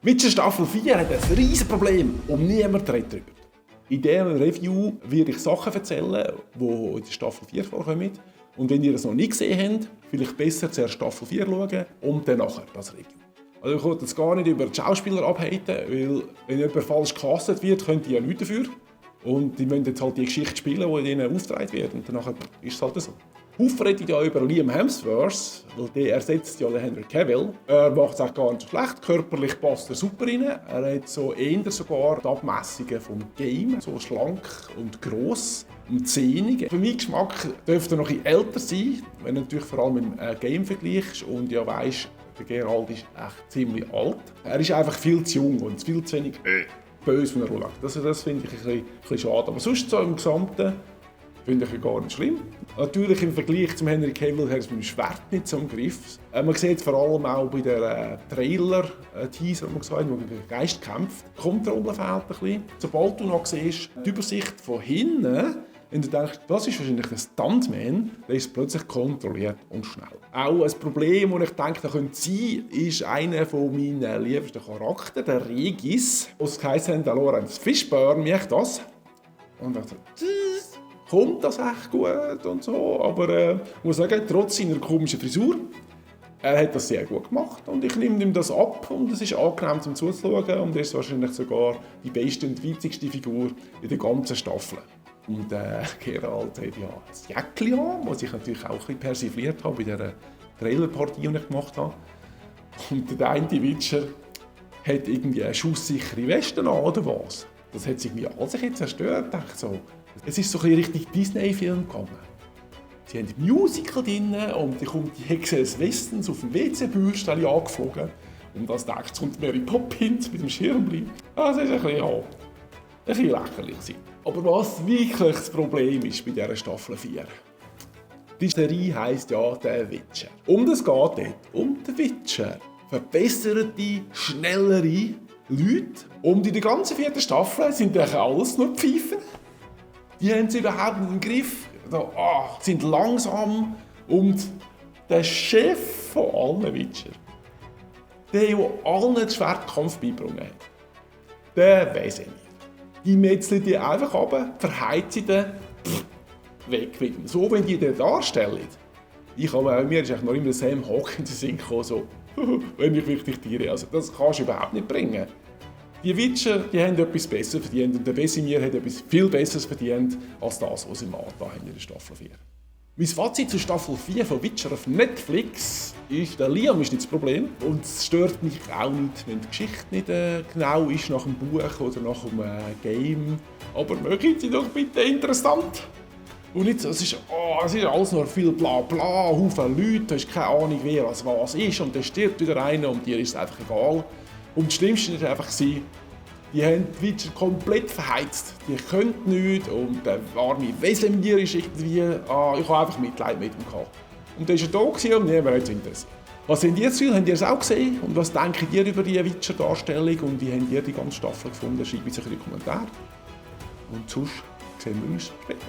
Witcher Staffel 4 hat ein riesiges Problem und niemand redet darüber. In dieser Review werde ich Sachen erzählen, die in der Staffel 4 vorkommen. Und wenn ihr es noch nicht gesehen habt, vielleicht besser zuerst Staffel 4 schauen und dann nachher das Review. Also ich wollte jetzt gar nicht über die Schauspieler abhaten, weil wenn jemand falsch gecastet wird, könnt ihr ja nichts dafür. Und die müssen jetzt halt die Geschichte spielen, die ihnen aufgetragen wird. Und danach ist es halt so. Haufen redet ja über Liam Hemsworth, weil der ersetzt ja den Henry Cavill. Er macht es auch gar nicht so schlecht, körperlich passt er super rein. Er hat so eher sogar die Abmessungen vom Game, so schlank und gross und zähnig. Für meinen Geschmack dürfte er noch ein bisschen älter sein, wenn du natürlich vor allem mit dem Game vergleichst und ja weisst, der Geralt ist echt ziemlich alt. Er ist einfach viel zu jung und viel zu wenig böse von der Rolle. Das finde ich ein bisschen schade. Aber sonst so im Gesamten finde ich gar nicht schlimm. Natürlich im Vergleich zum Henry Cavill hat es mit dem Schwert nicht so im Griff. Man sieht es vor allem auch bei der Trailer-Teaser, wo man gesagt hat, wo der Geist kämpft. Die Kontrolle fehlt ein bisschen. Sobald du noch siehst, die Übersicht von hinten, wenn du denkst, das ist wahrscheinlich ein Stuntman, dann ist es plötzlich kontrolliert und schnell. Auch ein Problem, das ich denke, da könnte sein, ist einer von meinen liebsten Charakteren, der Regis. Was heisst denn, der Lawrence Fishburne, wie ich das? Und ich dachte, kommt das echt gut und so, aber ich muss sagen, trotz seiner komischen Frisur, er hat das sehr gut gemacht und ich nehme ihm das ab und es ist angenehm zum Zuzuschauen und er ist wahrscheinlich sogar die beste und witzigste Figur in der ganzen Staffel. Und Geralt hat ja ein Jäckchen an, was ich natürlich auch ein bisschen persifliert habe bei dieser Trailerpartie, die ich gemacht habe. Und der eine Witcher hat irgendwie eine schusssichere Weste an, oder was? Das hat sich irgendwie alles zerstört, ich dachte so. Es ist so ein bisschen Richtung Disney-Film gegangen. Sie haben Musical drin und dann kommt die Hexe des Westens auf dem WC-Bürstchen angeflogen. Und als nächstes kommt Mary Poppins mit dem Schirmli. Das ist ein bisschen lächerlich. Aber was wirklich das Problem ist bei dieser Staffel 4, die Serie heisst ja «Der Witcher». Das geht dort, um den Witcher. Verbesserte, schnellere Leute. Und in der ganzen 4. Staffel sind eigentlich alles nur Pfeifen. Die haben es überhaupt nicht im Griff, sind langsam. Und der Chef von allen Witcher, der allen den Schwertkampf beigebracht hat, der weiss nicht. Die metzeln die einfach runter, verheizen die weg mit dem. So, wenn die den darstellen. Mir ist noch immer Sam Hawkins in den Sinn gekommen, so, wenn ich wirklich Tiere. Also, das kannst du überhaupt nicht bringen. Die Witcher, die haben etwas Besseres verdient und der Wesemir hat etwas viel Besseres verdient als das, was sie mal da haben in der Staffel 4. Mein Fazit zur Staffel 4 von Witcher auf Netflix ist, der Liam ist nicht das Problem und es stört mich auch nicht, wenn die Geschichte nicht genau ist nach dem Buch oder nach dem Game. Aber mögen sie doch bitte interessant. Und nicht so, es ist alles nur viel bla bla, Haufen Leute, du hast keine Ahnung, wer was ist und dann stirbt wieder einer und dir ist es einfach egal. Und das Schlimmste war einfach, die haben die Witcher komplett verheizt. Die können nichts und der arme Wesemir ist irgendwie, ich habe einfach Mitleid mit ihm gehabt. Und der war da und niemand hat es interessiert. Was habt ihr das Gefühl? Habt ihr es auch gesehen? Und was denkt ihr über die Witcher-Darstellung und wie habt ihr die ganze Staffel gefunden? Schreibt es in die Kommentare. Und sonst sehen wir uns später.